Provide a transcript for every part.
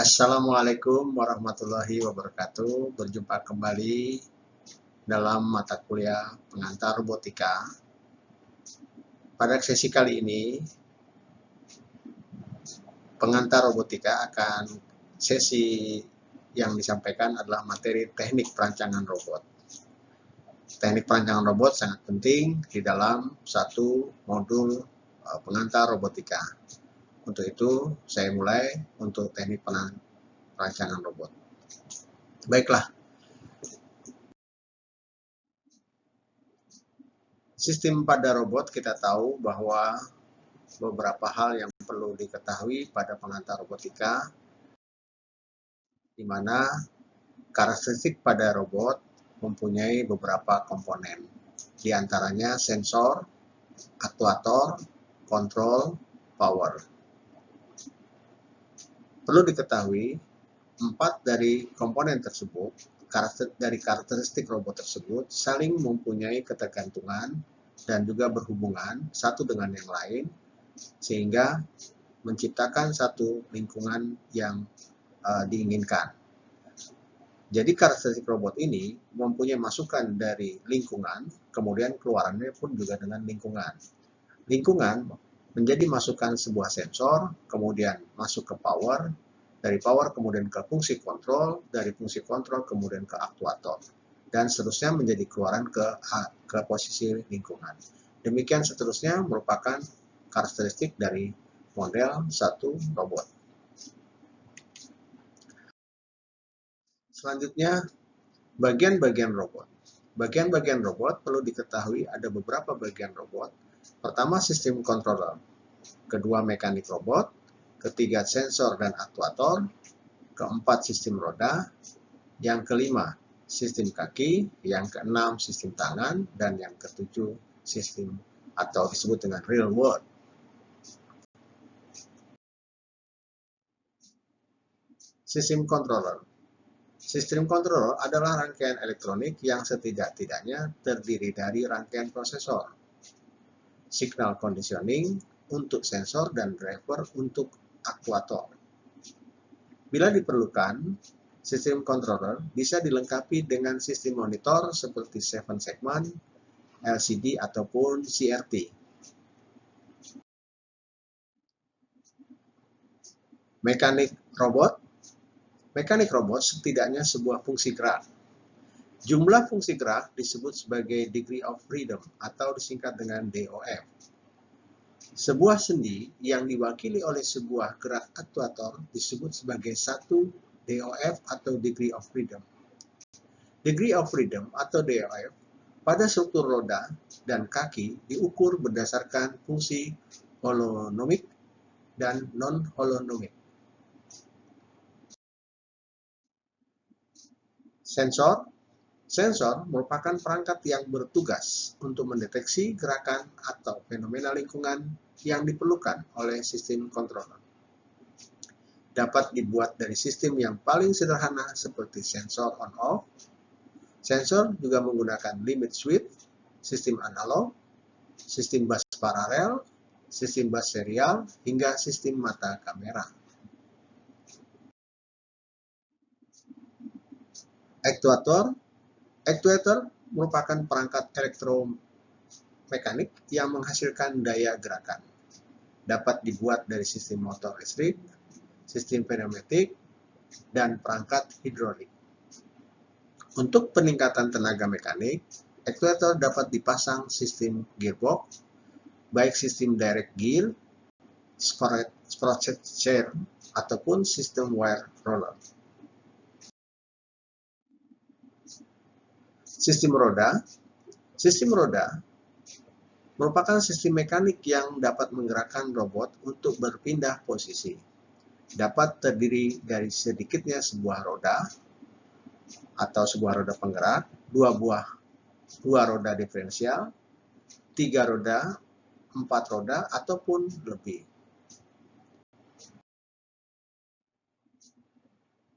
Assalamualaikum warahmatullahi wabarakatuh. Berjumpa kembali dalam mata kuliah pengantar robotika. Pada sesi kali ini, pengantar robotika akan sesi yang disampaikan adalah materi teknik perancangan robot. Teknik perancangan robot sangat penting di dalam satu modul pengantar robotika. Untuk itu, saya mulai untuk teknik perancangan robot. Baiklah. Sistem pada robot kita tahu bahwa beberapa hal yang perlu diketahui pada pengantar robotika, di mana karakteristik pada robot mempunyai beberapa komponen, di antaranya sensor, aktuator, kontrol, power. Perlu diketahui, 4 dari komponen tersebut, karakteristik robot tersebut saling mempunyai ketergantungan dan juga berhubungan satu dengan yang lain, sehingga menciptakan satu lingkungan yang diinginkan. Jadi karakteristik robot ini mempunyai masukan dari lingkungan, kemudian keluarannya pun juga dengan lingkungan. Lingkungan menjadi masukan sebuah sensor, kemudian masuk ke power, dari power kemudian ke fungsi kontrol, dari fungsi kontrol kemudian ke aktuator, dan seterusnya menjadi keluaran ke posisi lingkungan. Demikian seterusnya merupakan karakteristik dari model satu robot. Selanjutnya, bagian-bagian robot. Bagian-bagian robot perlu diketahui ada beberapa bagian robot. Pertama, sistem controller. Kedua, mekanik robot. Ketiga, sensor dan aktuator. Keempat, sistem roda. Yang kelima, sistem kaki. Yang keenam, sistem tangan. Dan yang ketujuh, sistem atau disebut dengan real world. Sistem controller. Sistem controller adalah rangkaian elektronik yang setidak-tidaknya terdiri dari rangkaian prosesor, signal conditioning untuk sensor dan driver untuk aktuator. Bila diperlukan, sistem controller bisa dilengkapi dengan sistem monitor seperti 7 segment, LCD ataupun CRT. Mekanik robot. Mekanik robot setidaknya sebuah fungsi gerak. Jumlah fungsi gerak disebut sebagai degree of freedom atau disingkat dengan DOF. Sebuah sendi yang diwakili oleh sebuah gerak aktuator disebut sebagai satu DOF atau degree of freedom. Degree of freedom atau DOF pada struktur roda dan kaki diukur berdasarkan fungsi holonomik dan non-holonomik. Sensor merupakan perangkat yang bertugas untuk mendeteksi gerakan atau fenomena lingkungan yang diperlukan oleh sistem controller. Dapat dibuat dari sistem yang paling sederhana seperti sensor on-off. Sensor juga menggunakan limit switch, sistem analog, sistem bus paralel, sistem bus serial, hingga sistem mata kamera. Actuator merupakan perangkat elektromekanik yang menghasilkan daya gerakan. Dapat dibuat dari sistem motor listrik, sistem pneumatik, dan perangkat hidrolik. Untuk peningkatan tenaga mekanik, actuator dapat dipasang sistem gearbox, baik sistem direct gear, sprocket share, ataupun sistem wire roller. Sistem roda merupakan sistem mekanik yang dapat menggerakkan robot untuk berpindah posisi. Dapat terdiri dari sedikitnya sebuah roda atau sebuah roda penggerak, dua roda diferensial, 3 roda, 4 roda, ataupun lebih.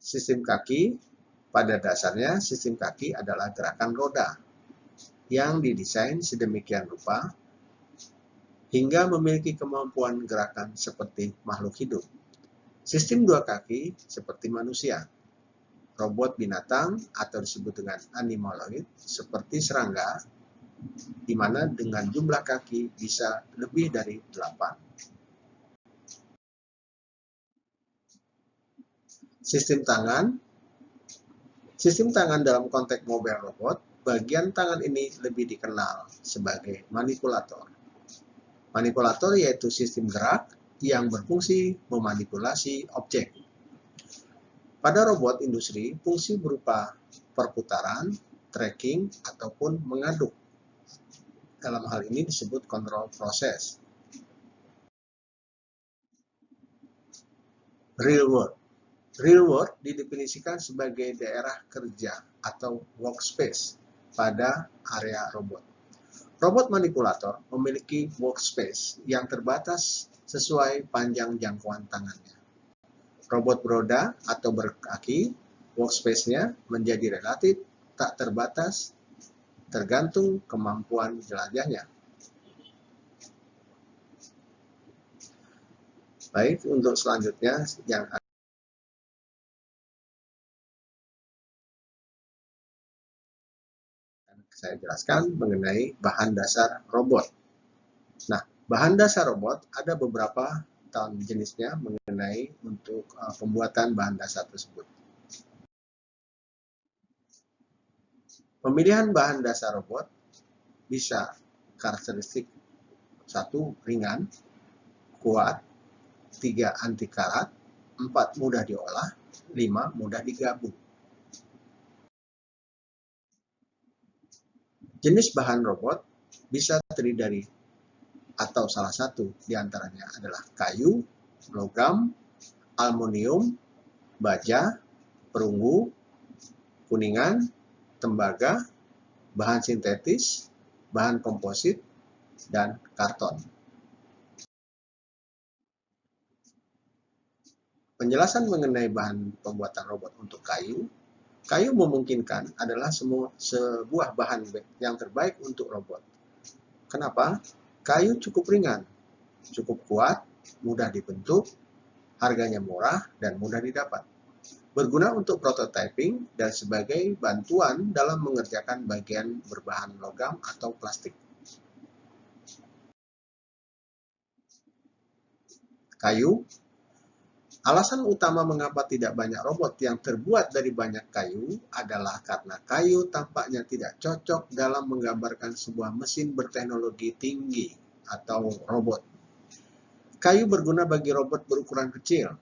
Sistem kaki. Pada dasarnya, sistem kaki adalah gerakan roda yang didesain sedemikian rupa hingga memiliki kemampuan gerakan seperti makhluk hidup. Sistem dua kaki seperti manusia. Robot binatang atau disebut dengan animaloid seperti serangga, di mana dengan jumlah kaki bisa lebih dari 8. Sistem tangan. Sistem tangan dalam konteks mobile robot, bagian tangan ini lebih dikenal sebagai manipulator. Manipulator yaitu sistem gerak yang berfungsi memanipulasi objek. Pada robot industri, fungsi berupa perputaran, tracking, ataupun mengaduk. Dalam hal ini disebut kontrol proses. Real world. Real world didefinisikan sebagai daerah kerja atau workspace pada area robot. Robot manipulator memiliki workspace yang terbatas sesuai panjang jangkauan tangannya. Robot beroda atau berkaki, workspace-nya menjadi relatif tak terbatas tergantung kemampuan jelajahnya. Baik, untuk selanjutnya yang saya jelaskan mengenai bahan dasar robot. Nah, bahan dasar robot ada beberapa jenisnya mengenai untuk pembuatan bahan dasar tersebut. Pemilihan bahan dasar robot bisa karakteristik 1 ringan, kuat, 3 anti karat, 4 mudah diolah, 5 mudah digabung. Jenis bahan robot bisa terdiri dari atau salah satu diantaranya adalah kayu, logam, aluminium, baja, perunggu, kuningan, tembaga, bahan sintetis, bahan komposit, dan karton. Penjelasan mengenai bahan pembuatan robot untuk kayu. Kayu memungkinkan adalah sebuah bahan yang terbaik untuk robot. Kenapa? Kayu cukup ringan, cukup kuat, mudah dibentuk, harganya murah, dan mudah didapat. Berguna untuk prototyping dan sebagai bantuan dalam mengerjakan bagian berbahan logam atau plastik. Kayu. Alasan utama mengapa tidak banyak robot yang terbuat dari banyak kayu adalah karena kayu tampaknya tidak cocok dalam menggambarkan sebuah mesin berteknologi tinggi atau robot. Kayu berguna bagi robot berukuran kecil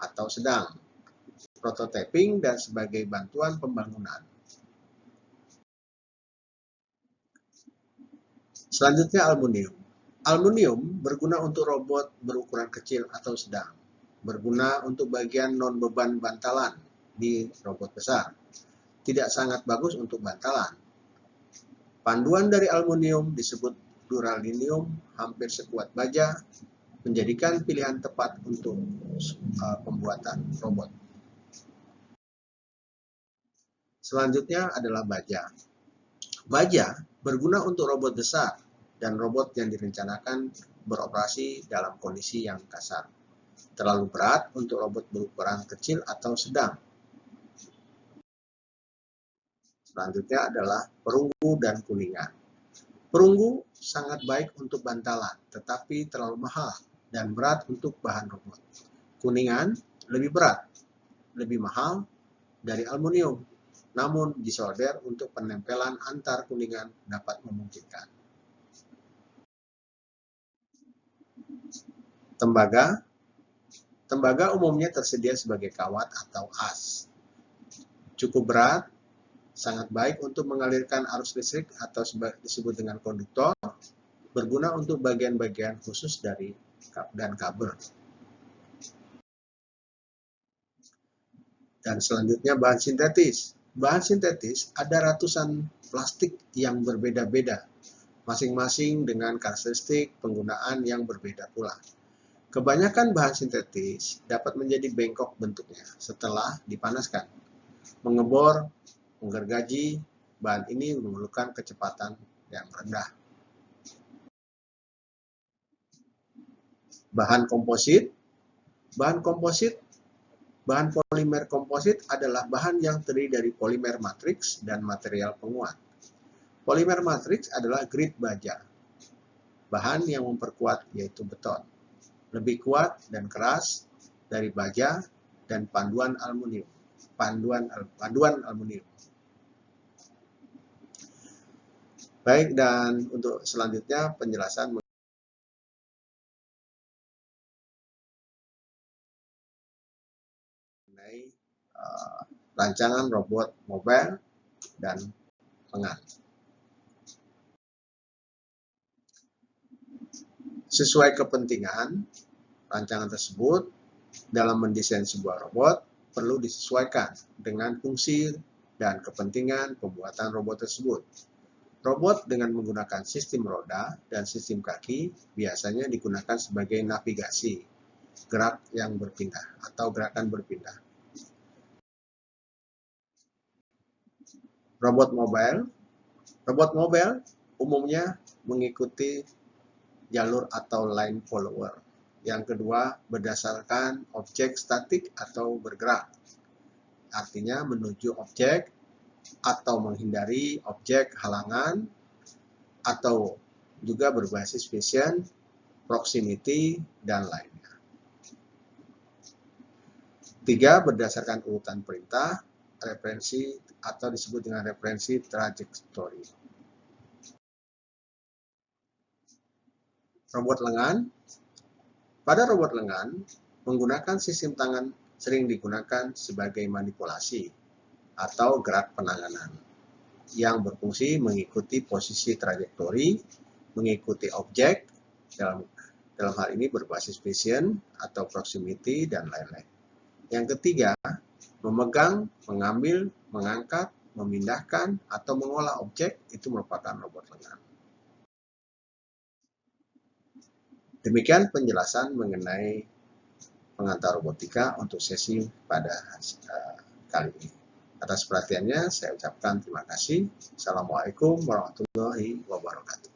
atau sedang, prototyping, dan sebagai bantuan pembangunan. Selanjutnya aluminium. Aluminium berguna untuk robot berukuran kecil atau sedang. Berguna untuk bagian non-beban bantalan di robot besar. Tidak sangat bagus untuk bantalan. Panduan dari aluminium disebut duralinium, hampir sekuat baja, menjadikan pilihan tepat untuk pembuatan robot. Selanjutnya adalah baja. Baja berguna untuk robot besar dan robot yang direncanakan beroperasi dalam kondisi yang kasar. Terlalu berat untuk robot berukuran kecil atau sedang. Selanjutnya adalah perunggu dan kuningan. Perunggu sangat baik untuk bantalan, tetapi terlalu mahal dan berat untuk bahan robot. Kuningan lebih berat, lebih mahal dari aluminium, namun disolder untuk penempelan antar kuningan dapat memungkinkan. Tembaga. Tembaga umumnya tersedia sebagai kawat atau as. Cukup berat, sangat baik untuk mengalirkan arus listrik atau disebut dengan konduktor, berguna untuk bagian-bagian khusus dari dan kabel. Dan selanjutnya bahan sintetis. Bahan sintetis ada ratusan plastik yang berbeda-beda, masing-masing dengan karakteristik penggunaan yang berbeda pula. Kebanyakan bahan sintetis dapat menjadi bengkok bentuknya setelah dipanaskan. Mengebor, menggergaji, bahan ini memerlukan kecepatan yang rendah. Bahan komposit. Bahan komposit, bahan polimer komposit adalah bahan yang terdiri dari polimer matriks dan material penguat. Polimer matriks adalah grid baja, bahan yang memperkuat yaitu beton, lebih kuat dan keras dari baja dan panduan aluminium. Baik, dan untuk selanjutnya penjelasan mengenai rancangan robot mobile dan lengan. Sesuai kepentingan, rancangan tersebut dalam mendesain sebuah robot perlu disesuaikan dengan fungsi dan kepentingan pembuatan robot tersebut. Robot dengan menggunakan sistem roda dan sistem kaki biasanya digunakan sebagai navigasi, gerak yang berpindah atau gerakan berpindah. Robot mobile umumnya mengikuti jalur atau line follower. Yang kedua, berdasarkan objek statik atau bergerak. Artinya menuju objek atau menghindari objek halangan, atau juga berbasis vision, proximity, dan lainnya. 3. Berdasarkan urutan perintah, referensi atau disebut dengan referensi trajectory. Robot lengan. Pada robot lengan, menggunakan sistem tangan sering digunakan sebagai manipulasi atau gerak penanganan yang berfungsi mengikuti posisi trajektori, mengikuti objek, dalam hal ini berbasis vision atau proximity, dan lain-lain. Yang ketiga, memegang, mengambil, mengangkat, memindahkan, atau mengolah objek itu merupakan robot lengan. Demikian penjelasan mengenai pengantar robotika untuk sesi pada kali ini. Atas perhatiannya saya ucapkan terima kasih. Assalamualaikum warahmatullahi wabarakatuh.